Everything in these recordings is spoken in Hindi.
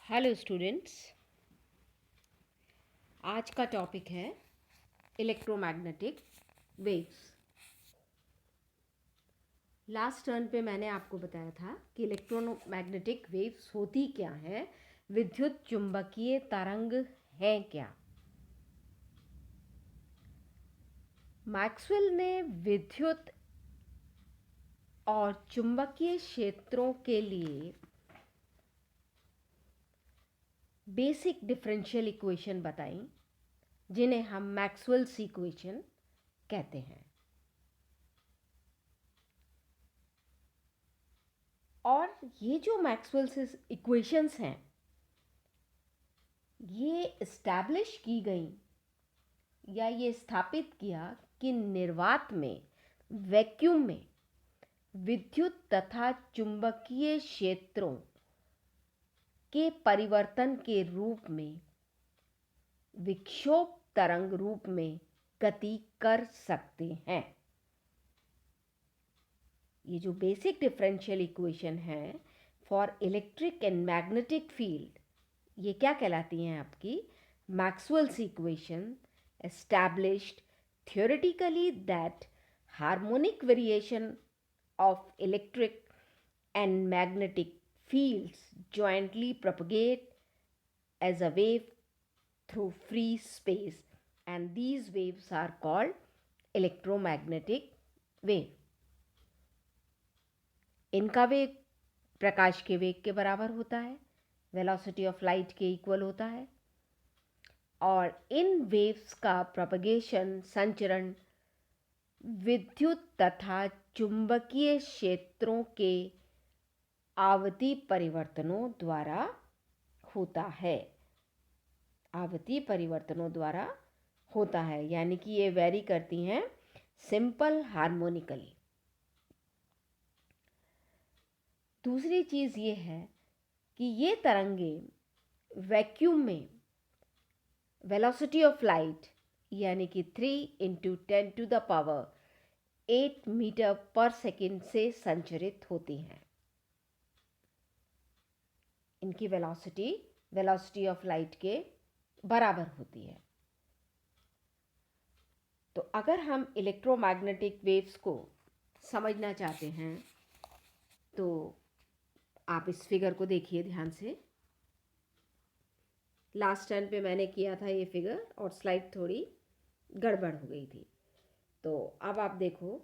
हेलो स्टूडेंट्स, आज का टॉपिक है इलेक्ट्रोमैग्नेटिक वेव्स। लास्ट टर्न पे मैंने आपको बताया था कि इलेक्ट्रोमैग्नेटिक वेव्स होती क्या है, विद्युत चुंबकीय तरंग है क्या। मैक्सवेल ने विद्युत और चुंबकीय क्षेत्रों के लिए बेसिक डिफरेंशियल इक्वेशन बताई, जिन्हें हम मैक्सवेल्स इक्वेशन कहते हैं। और ये जो मैक्सवेल्स इक्वेशंस हैं, ये इस्टेब्लिश की गई या ये स्थापित किया कि निर्वात में, वैक्यूम में विद्युत तथा चुंबकीय क्षेत्रों के परिवर्तन के रूप में विक्षोभ तरंग रूप में गति कर सकते हैं। ये जो बेसिक डिफरेंशियल इक्वेशन है for electric and magnetic field, ये क्या कहलाती हैं आपकी Maxwell's equation, established theoretically that harmonic variation of electric and magnetic fields jointly propagate as a wave through free space, and these waves are called electromagnetic wave. इनका वेग प्रकाश के वेग के बराबर होता है, वेलोसिटी ऑफ लाइट के इक्वल होता है, और इन वेव्स का प्रोपगेशन, संचरण विद्युत तथा चुंबकीय क्षेत्रों के आवृत्ति परिवर्तनों द्वारा होता है। आवृत्ति परिवर्तनों द्वारा होता है, यानी कि ये वेरी करती हैं सिंपल हार्मोनिकली। दूसरी चीज़ ये है कि ये तरंगे वैक्यूम में वेलोसिटी ऑफ लाइट यानी कि 3 × 10⁸ मीटर पर सेकेंड से संचरित होती हैं। इनकी वेलोसिटी ऑफ लाइट के बराबर होती है। तो अगर हम इलेक्ट्रोमैग्नेटिक वेव्स को समझना चाहते हैं तो आप इस फिगर को देखिए ध्यान से। लास्ट टर्न पे मैंने किया था ये फिगर और स्लाइड थोड़ी गड़बड़ हो गई थी। तो अब आप देखो,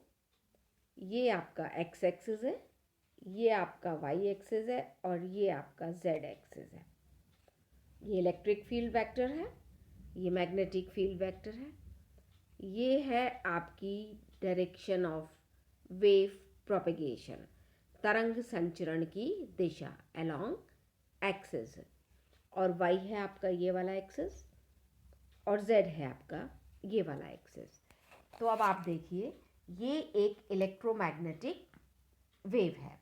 ये आपका एक्स एक्सिस है, ये आपका वाई एक्सिस है और ये आपका जेड एक्सिस है। ये इलेक्ट्रिक फील्ड वेक्टर है, ये मैग्नेटिक फील्ड वेक्टर है, ये है आपकी डायरेक्शन ऑफ वेव प्रोपगेशन, तरंग संचरण की दिशा अलोंग एक्सिस, और y है आपका ये वाला एक्सिस और z है आपका ये वाला एक्सिस। तो अब आप देखिए, ये एक इलेक्ट्रोमैग्नेटिक वेव है।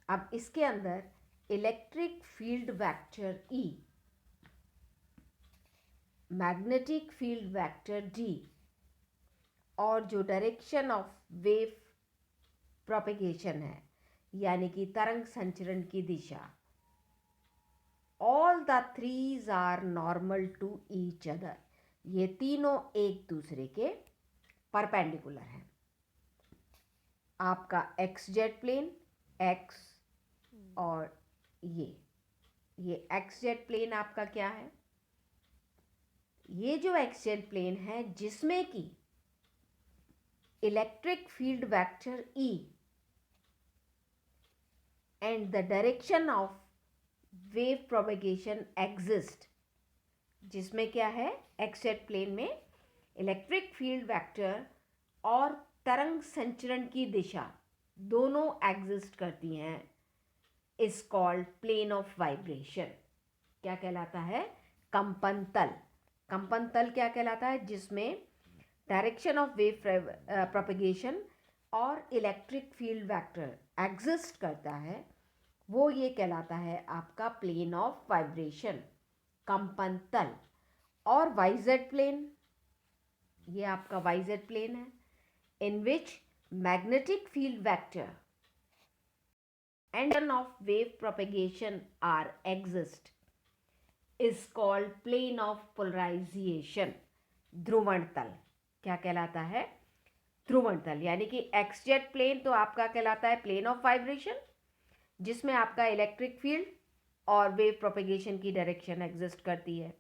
अब इसके अंदर electric field vector E, magnetic field vector D और जो डायरेक्शन ऑफ वेव प्रोपगेशन है यानी कि तरंग संचरण की दिशा, all the threes are normal to each other. ये तीनों एक दूसरे के परपेंडिकुलर हैं। आपका एक्स जेड प्लेन एक्स और ये एक्स जेड प्लेन आपका क्या है? ये जो एक्स जेड प्लेन है जिसमें कि electric field vector E and the direction of wave propagation exist, जिसमें क्या है, एक्स जेड प्लेन में इलेक्ट्रिक फील्ड वेक्टर और तरंग संचरण की दिशा दोनों एग्जिस्ट करती हैं, is called plane of vibration. क्या कहलाता है? कंपन तल। कंपन तल क्या कहलाता है? जिसमें डायरेक्शन ऑफ वेव प्रोपगेशन और इलेक्ट्रिक फील्ड वेक्टर एग्जिस्ट करता है, वो ये कहलाता है आपका प्लेन ऑफ वाइब्रेशन, कंपन तल। और वाईजेड प्लेन, ये आपका वाईजेड प्लेन है, in which magnetic field vector and of wave propagation are exist is called plane of polarisation. ध्रुवण तल क्या कहलाता है? ध्रुवण तल। यानी कि एक्स जेड प्लेन तो आपका कहलाता है प्लेन ऑफ वाइब्रेशन, जिसमें आपका इलेक्ट्रिक फील्ड और वेव प्रोपेगेशन की डायरेक्शन एग्जिस्ट करती है।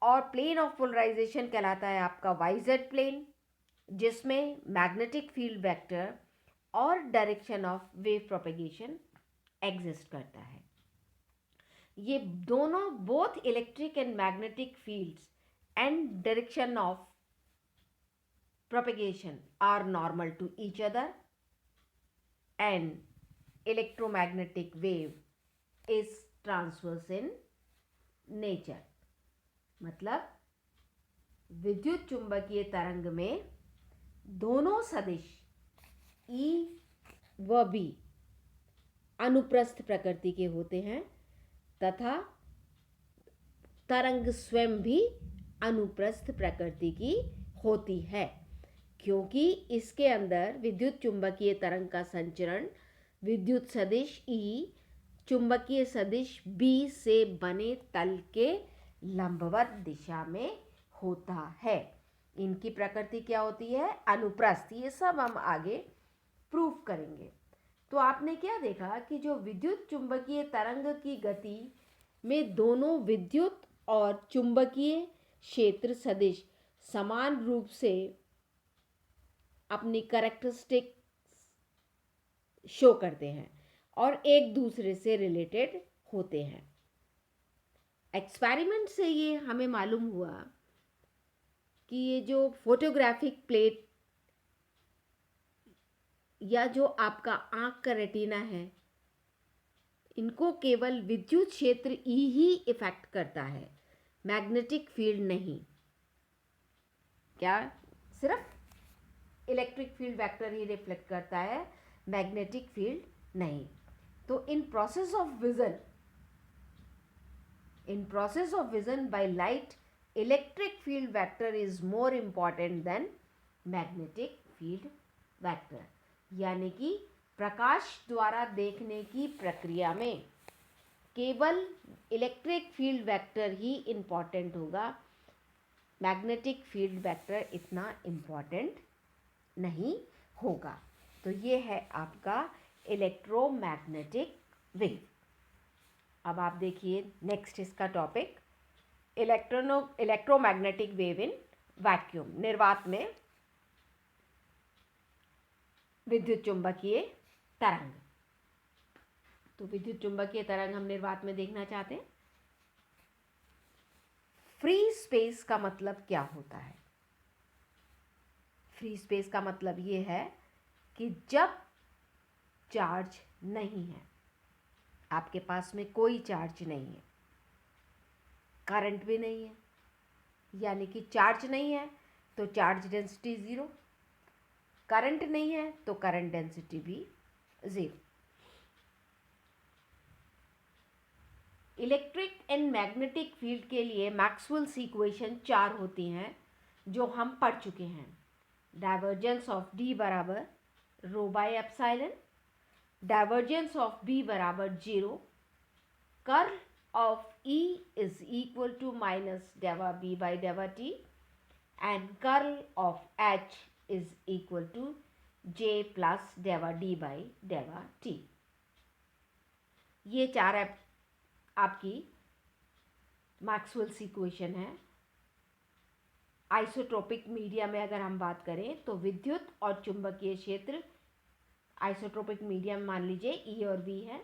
और प्लेन ऑफ पोलराइजेशन कहलाता है आपका वाई जेड प्लेन, जिसमें मैग्नेटिक फील्ड वेक्टर और direction of wave propagation exist करता है। ये दोनों both electric and magnetic fields and direction of propagation are normal to each other, and electromagnetic wave is transverse in nature। मतलब विद्युत चुंबकीय तरंग में दोनों सदिश E व B अनुप्रस्थ प्रकृति के होते हैं तथा तरंग स्वयं भी अनुप्रस्थ प्रकृति की होती है, क्योंकि इसके अंदर विद्युत चुंबकीय तरंग का संचरण विद्युत सदिश E चुंबकीय सदिश B से बने तल के लंबवत दिशा में होता है। इनकी प्रकृति क्या होती है? अनुप्रस्थ। ये सब हम आगे प्रूव करेंगे। तो आपने क्या देखा कि जो विद्युत चुंबकीय तरंग की गति में दोनों विद्युत और चुंबकीय क्षेत्र सदिश समान रूप से अपनी कैरेक्टरिस्टिक शो करते हैं और एक दूसरे से रिलेटेड होते हैं। एक्सपेरिमेंट से ये हमें मालूम हुआ कि ये जो फोटोग्राफिक प्लेट या जो आपका आंख का रेटिना है, इनको केवल विद्युत क्षेत्र ई ही इफेक्ट करता है, मैग्नेटिक फील्ड नहीं। क्या? सिर्फ इलेक्ट्रिक फील्ड वेक्टर ही रिफ्लेक्ट करता है, मैग्नेटिक फील्ड नहीं। तो in process of vision by light, electric field vector is more important than magnetic field vector. यानी कि प्रकाश द्वारा देखने की प्रक्रिया में केवल इलेक्ट्रिक फील्ड वेक्टर ही इम्पॉर्टेंट होगा, मैग्नेटिक फील्ड वेक्टर इतना इम्पॉर्टेंट नहीं होगा। तो ये है आपका इलेक्ट्रोमैग्नेटिक वेव। अब आप देखिए नेक्स्ट इसका topic electromagnetic wave in vacuum, निर्वात में विद्युत चुंबकीय तरंग। तो विद्युत चुंबकीय तरंग हम निर्वात में देखना चाहते हैं। फ्री स्पेस का मतलब क्या होता है? फ्री स्पेस का मतलब ये है कि जब चार्ज नहीं है, आपके पास में कोई चार्ज नहीं है, करंट भी नहीं है, यानी कि चार्ज नहीं है तो चार्ज डेंसिटी ज़ीरो, करंट नहीं है तो करंट डेंसिटी भी zero. Electric and magnetic field के लिए मैक्सवेल्स इक्वेशन 4 होती हैं जो हम पढ़ चुके हैं। डाइवर्जेंस ऑफ डी बराबर rho by epsilon, divergence of B बराबर 0, curl of E is equal to minus del B by del T, and curl of H is equal to J plus del D by del T. ये 4 आपकी मैक्सवेल्स इक्वेशन है। आइसोट्रोपिक मीडिया में अगर हम बात करें तो विद्युत और चुंबकीय क्षेत्र आइसोट्रोपिक मीडिया में मान लीजिए E और B है।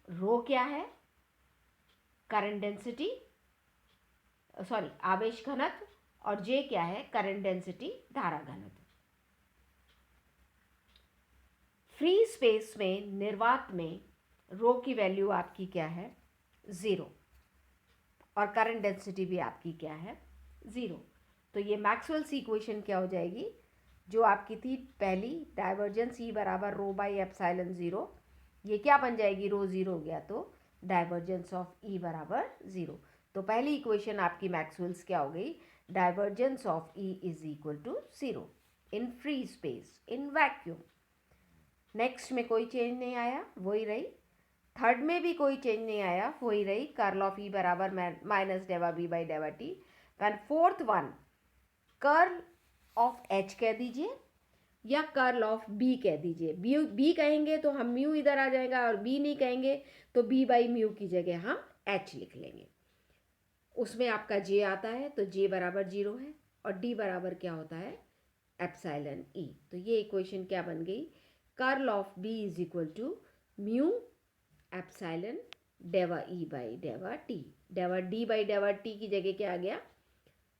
रो क्या है? करंट डेंसिटी, सॉरी आवेश घनत्व, और J क्या है? करंट डेंसिटी, धारा घनत्व। फ्री स्पेस में निर्वात में रो की वैल्यू आपकी क्या है? 0, और करंट डेंसिटी भी आपकी क्या है? 0। तो ये मैक्सवेल्स इक्वेशन क्या हो जाएगी? जो आपकी थी पहली, डाइवर्जेंस E बराबर रो बाई एप्सिलॉन 0, ये क्या बन जाएगी? रो 0 हो गया तो डाइवर्जेंस ऑफ E बराबर 0। तो पहली इक्वेशन आपकी मैक्सवेल्स क्या हो गई? Divergence of E is equal to 0 in free space in vacuum. Next में कोई चेंज नहीं आया, वही रही। थर्ड में भी कोई चेंज नहीं आया, वही रही कर्ल ऑफ ई बराबर minus del B by del T. When fourth one curl of H कह दीजिए या कर्ल ऑफ बी कह दीजिए। बी कहेंगे तो हम म्यू इधर आ जाएगा, और बी नहीं कहेंगे तो बी बाई म्यू की जगह हम एच लिख लेंगे। उसमें आपका जे आता है तो जे बराबर 0 है, और डी बराबर क्या होता है एप्सिलॉन ई। तो ये इक्वेशन क्या बन गई, curl of B is equal to mu epsilon del E by del T. Del D by del T की जगह क्या आ गया,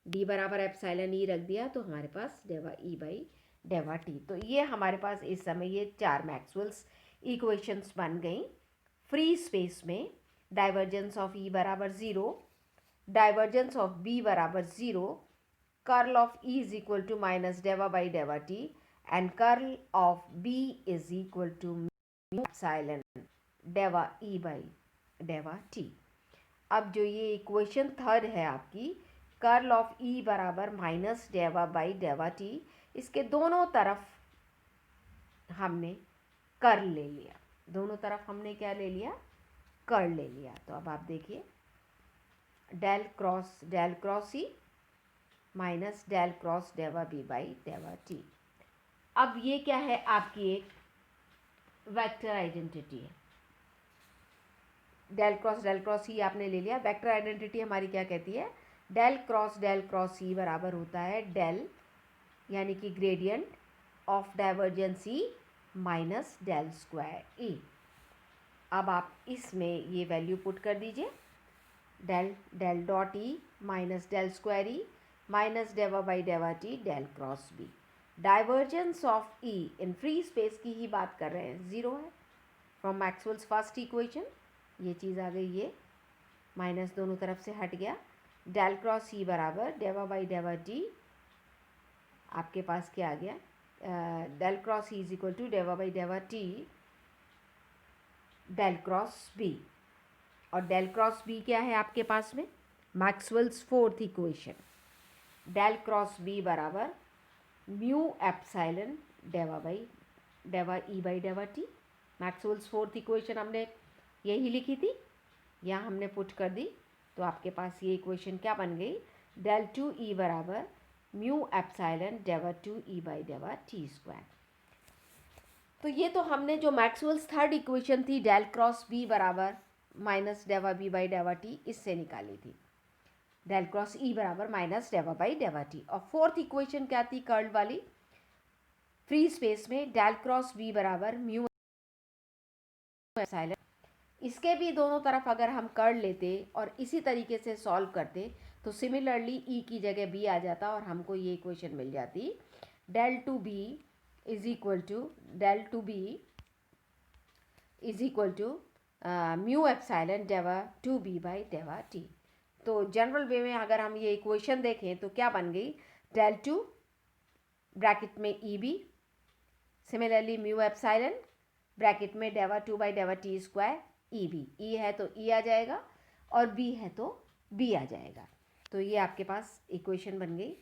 डी बराबर एप्सिलॉन ई रख दिया, तो हमारे पास डेवा ई बाई डेवा टी। तो ये हमारे पास इस समय ये 4 मैक्सवेल्स इक्वेशंस बन गई। फ्री स्पेस में डाइवर्जेंस ऑफ ई बराबर 0, डाइवर्जेंस ऑफ बी बराबर 0, curl of E is equal to minus del by del T, and curl of B is equal to epsilon del E by del T. अब जो ये इक्वेशन थर्ड है आपकी, कर्ल ऑफ ई बराबर minus del by del T, इसके दोनों तरफ हमने कर्ल ले लिया, दोनों तरफ हमने क्या ले लिया, कर्ल ले लिया। तो अब आप देखिए del cross E minus del cross del B by del T. अब ये क्या है, आपकी एक वेक्टर आइडेंटिटी है। डेल क्रॉस ई आपने ले लिया। वेक्टर आइडेंटिटी हमारी क्या कहती है, डेल क्रॉस ई बराबर होता है डेल यानी कि gradient of divergence E minus del square E. अब आप इसमें ये वैल्यू पुट कर दीजिए, del dot E minus del square E minus del by del T del cross B. Divergence of E in free space की ही बात कर रहे हैं, 0 है फ्रॉम मैक्सवेल्स फर्स्ट इक्वेशन। ये चीज़ आ गई, ये माइनस दोनों तरफ से हट गया। डेल क्रॉस ई बराबर डेवा बाई डेवा टी, आपके पास क्या आ गया, del cross E is equal to del by del T del cross B. और डेल क्रॉस बी क्या है आपके पास में, Maxwell's fourth equation, del cross B बराबर mu epsilon del E by del T. Maxwell's fourth equation हमने यही लिखी थी, यहाँ हमने पुट कर दी, तो आपके पास ये इक्वेशन क्या बन गई, डेल टू ई बराबर mu epsilon del two E by del T square. तो ये तो हमने जो मैक्सवेल्स थर्ड इक्वेशन थी डेल क्रॉस बी बराबर minus del B by del T, इससे निकाली थी, डेल क्रॉस ई बराबर minus del by del T. और फोर्थ इक्वेशन क्या थी कर्ल वाली, फ्री स्पेस में डेल क्रॉस बी बराबर म्यू एप्सिलॉन। इसके भी दोनों तरफ अगर हम कर्ल लेते और इसी तरीके से सॉल्व करते तो सिमिलरली ई की जगह बी आ जाता और हमको ये इक्वेशन मिल जाती, del two B is equal to mu epsilon del two B by del T. तो जनरल वे में अगर हम ये इक्वेशन देखें तो क्या बन गई, डेल टू ब्रैकेट में E B, similarly mu epsilon bracket में del two by del T square E B. E है तो ई आ जाएगा और बी है तो बी आ जाएगा। तो ये आपके पास इक्वेशन बन गई।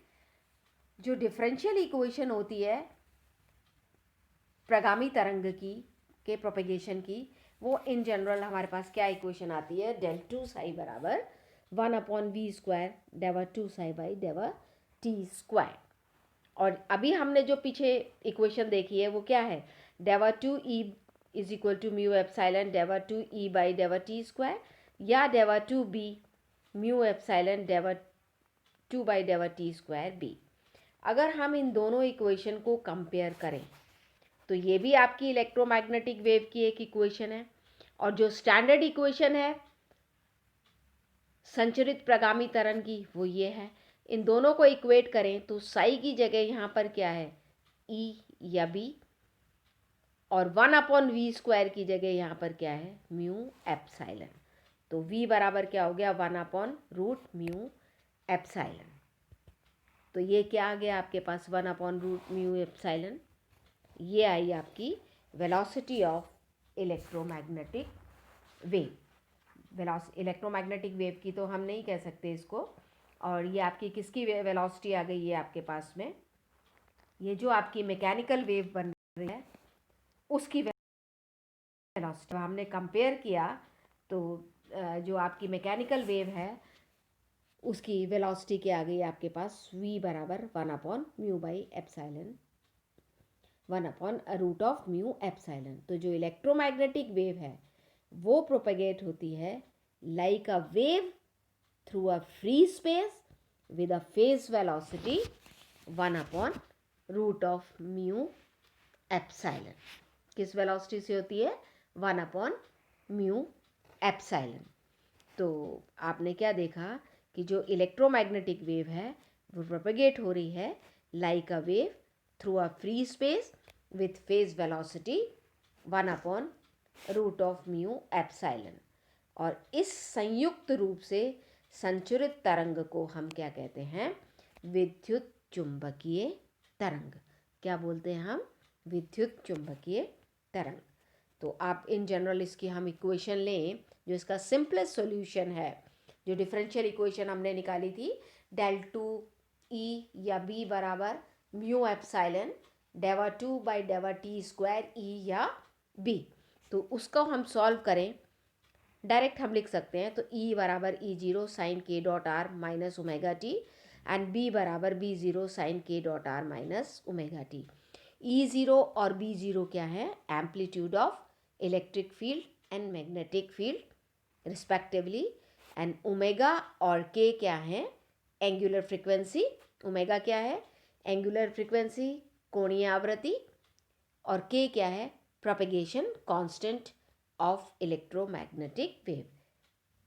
जो डिफरेंशियल इक्वेशन होती है प्रगामी तरंग की के प्रोपेगेशन की, वो इन जनरल हमारे पास क्या इक्वेशन आती है, डेल टू साई बराबर 1/v square del two psi by del T square. और अभी हमने जो पीछे इक्वेशन देखी है वो क्या है, del two E is equal to mu epsilon del two E by del T square, या del two B mu epsilon del two by del T square B. अगर हम इन दोनों इक्वेशन को कंपेयर करें तो ये भी आपकी इलेक्ट्रोमैग्नेटिक वेव की एक इक्वेशन है, और जो स्टैंडर्ड इक्वेशन है संचरित प्रगामी तरंग की वो ये है। इन दोनों को इक्वेट करें तो साई की जगह यहाँ पर क्या है, ई या बी, और 1/v स्क्वायर की जगह यहाँ पर क्या है, म्यू एप्सिलॉन। तो v बराबर क्या हो गया, 1/√μ एप्सिलॉन। तो ये क्या आ गया आपके पास, 1/√μ एप्सिलॉन। ये आई आपकी velocity of electromagnetic wave. Electromagnetic wave की तो हम नहीं कह सकते इसको। और ये आपकी किसकी वेलोसिटी आ गई है आपके पास में, ये जो आपकी मैकेनिकल वेव बन रही है उसकी वेलोसिटी वेलोसिटी हमने कंपेयर किया तो जो आपकी मैकेनिकल वेव है उसकी वेलोसिटी क्या आ गई आपके पास v बराबर 1/μ/ε 1/√μ/ε। तो जो इलेक्ट्रोमैग्नेटिक वेव है वो प्रोपेगेट होती है like a wave through a free space with a phase velocity 1/√μ/ε। किस वेलोसिटी से होती है? 1/μ/ε। तो आपने क्या देखा कि जो इलेक्ट्रोमैग्नेटिक वेव है वो प्रोपेगेट हो रही है like a wave through a free space with phase velocity 1/√μ/ε। और इस संयुक्त रूप से संचरित तरंग को हम क्या कहते हैं? विद्युत चुंबकीय तरंग। क्या बोलते हैं हम? विद्युत चुंबकीय तरंग। तो आप इन जनरल इसकी हम इक्वेशन लें, जो इसका सिंपलेस्ट सॉल्यूशन है, जो डिफरेंशियल इक्वेशन हमने निकाली थी, डेल टू ई या बी बराबर म्यू एप्साइलन डेवा 2/डेवा t² ई या बी। तो उसको हम सॉल्व करें, डायरेक्ट हम लिख सकते हैं। तो E बराबर E0 sine k dot r minus omega t and B बराबर B0 sine k dot r minus omega t. E0 और B0 क्या है? Amplitude of electric field and magnetic field respectively. And omega और K क्या है? Angular frequency. ओमेगा क्या है? एंगुलर फ्रिक्वेंसी, कोणीय आवृत्ति। और K क्या है? Propagation constant of electromagnetic wave,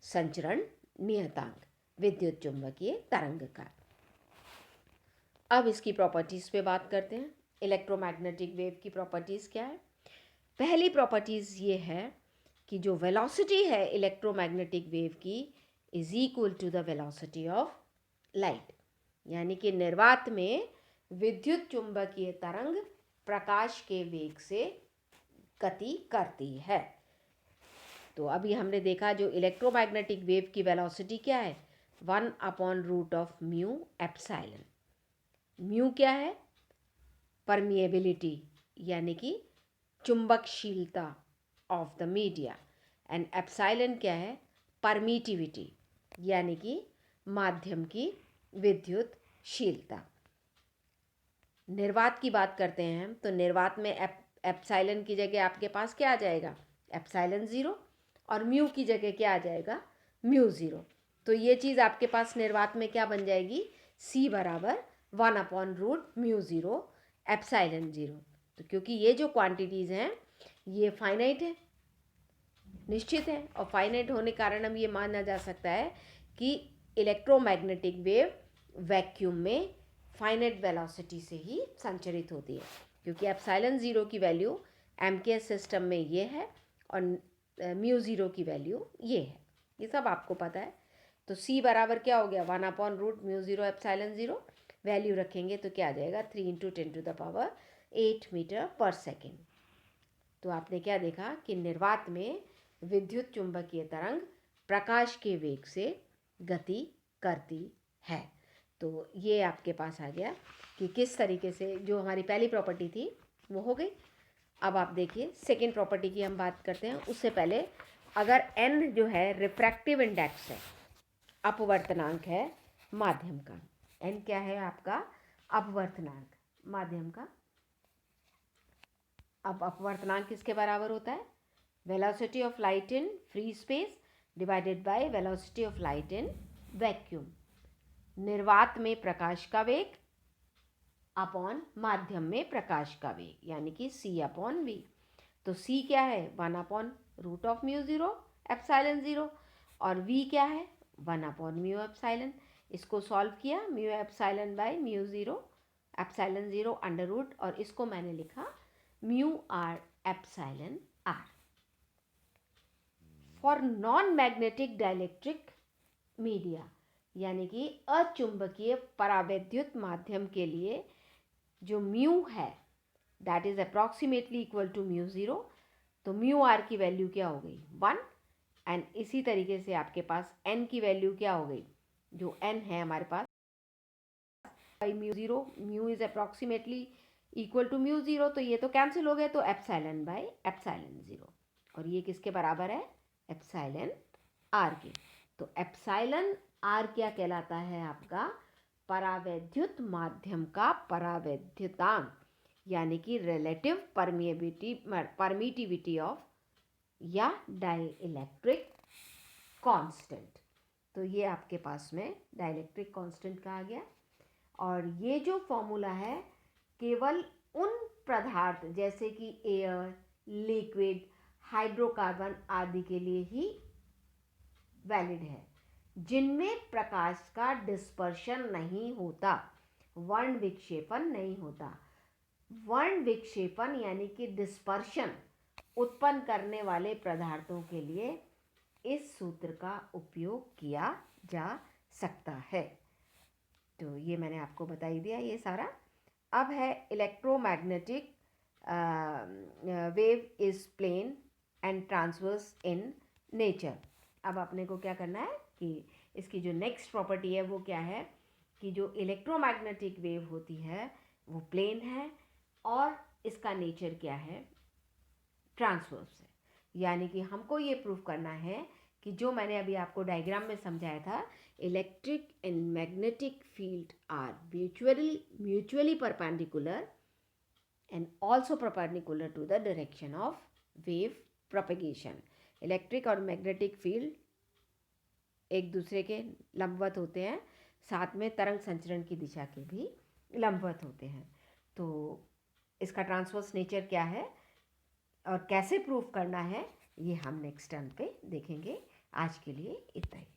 संचरण नियतांक विद्युत चुंबकीय तरंग का। अब इसकी प्रॉपर्टीज पे बात करते हैं। इलेक्ट्रोमैग्नेटिक वेव की प्रॉपर्टीज क्या है? पहली प्रॉपर्टीज ये है कि जो वेलोसिटी है इलेक्ट्रोमैग्नेटिक वेव की is equal to the velocity of light. यानी कि निर्वात में विद्युत चुंबकीय तरंग प्रकाश के वेग से गति करती है। तो अभी हमने देखा जो इलेक्ट्रोमैग्नेटिक वेव की वेलोसिटी क्या है? 1/√μ/ε। म्यू क्या है? परमिएबिलिटी यानी कि चुंबकशीलता of the media. And epsilon क्या है? परमिटिविटी यानी कि माध्यम की विद्युतशीलता। निर्वात की बात करते हैं हम, तो निर्वात में एप्साइलन की जगह आपके पास क्या आ जाएगा? एप्साइलन 0। और म्यू की जगह क्या आ जाएगा? म्यू 0। तो ये चीज़ आपके पास निर्वात में क्या बन जाएगी? C बराबर 1/√μ0 एप्साइलन 0। तो क्योंकि ये जो क्वांटिटीज़ हैं ये फाइनाइट है, निश्चित है, और फाइनाइट होने के कारण हम ये माना जा सकता है कि इलेक्ट्रोमैग्नेटिक वेव वैक्यूम में फाइनाइट वेलोसिटी से ही संचरित होती है, क्योंकि एप्साइलन 0 की वैल्यू एमकेएस सिस्टम में ये है और म्यू 0 की वैल्यू ये है। ये सब आपको पता है। तो C बराबर क्या हो गया? 1/√μ0 एप्साइलन 0। वैल्यू रखेंगे तो क्या आ जाएगा? 3 × 10⁸ मीटर पर सेकेंड। तो आपने क्या देखा कि निर्वात में विद्युत चुंबकीय तरंग प्रकाश के वेग से गति करती है। तो ये आपके पास आ गया कि किस तरीके से जो हमारी पहली प्रॉपर्टी थी वो हो गई। अब आप देखिए सेकेंड प्रॉपर्टी की हम बात करते हैं। उससे पहले अगर n जो है रिफ्रैक्टिव इंडेक्स है, अपवर्तनांक है माध्यम का, n क्या है आपका? अपवर्तनांक माध्यम का। अब अपवर्तनांक किसके बराबर होता है? Velocity of light in free space divided by velocity of light in vacuum. निर्वात में प्रकाश का वेग अपॉन माध्यम में प्रकाश का वेग, यानी कि C/v। तो C क्या है? 1/√μ0 एप्साइलन 0 और V क्या है? 1/μ/ε। इसको सॉल्व किया, mu epsilon by mu 0 epsilon 0 under root, और इसको मैंने लिखा mu r epsilon r। For non magnetic dielectric media यानी कि अचुंबकीय परावैद्युत माध्यम के लिए जो म्यू है that is approximately equal to mu 0। तो म्यू r की वैल्यू क्या हो गई? 1। एंड इसी तरीके से आपके पास n की वैल्यू क्या हो गई? जो n है हमारे पास by mu 0, mu is approximately equal to mu 0, तो ये तो कैंसिल हो गए, तो एप्साइलन बाय एप्साइलन 0। और ये किसके बराबर है, एप्सिलॉन आर के। तो एप्सिलॉन आर क्या कहलाता है आपका, परावैद्युत माध्यम का परावैद्युतांक, यानी कि रिलेटिव परमिटिविटी ऑफ या डाइइलेक्ट्रिक कांस्टेंट। तो ये आपके पास में डाइइलेक्ट्रिक कांस्टेंट कहा गया। और ये जो फॉर्मूला है केवल उन पदार्थ जैसे कि एयर, लिक्विड, हाइड्रोकार्बन आदि के लिए ही वैलिड है जिनमें प्रकाश का डिस्पर्शन नहीं होता, वर्ण विक्षेपण नहीं होता। वर्ण विक्षेपण यानी कि डिस्पर्शन उत्पन्न करने वाले पदार्थों के लिए इस सूत्र का उपयोग किया जा सकता है। तो ये मैंने आपको बता ही दिया ये सारा। अब है electromagnetic wave is plane and transverse in nature. अब अपने को क्या करना है कि इसकी जो नेक्स्ट प्रॉपर्टी है वो क्या है कि जो इलेक्ट्रोमैग्नेटिक वेव होती है वो प्लेन है और इसका नेचर क्या है, ट्रांसवर्स है। यानी कि हमको ये प्रूफ करना है कि जो मैंने अभी आपको डायग्राम में समझाया था, electric and magnetic field are mutually perpendicular and also perpendicular to the direction of wave propagation. Electric और मैग्नेटिक फील्ड एक दूसरे के लंबवत होते हैं, साथ में तरंग संचरण की दिशा के भी लंबवत होते हैं। तो इसका ट्रांसवर्स नेचर क्या है और कैसे प्रूफ करना है ये हम नेक्स्ट टर्म पे देखेंगे। आज के लिए इतना ही।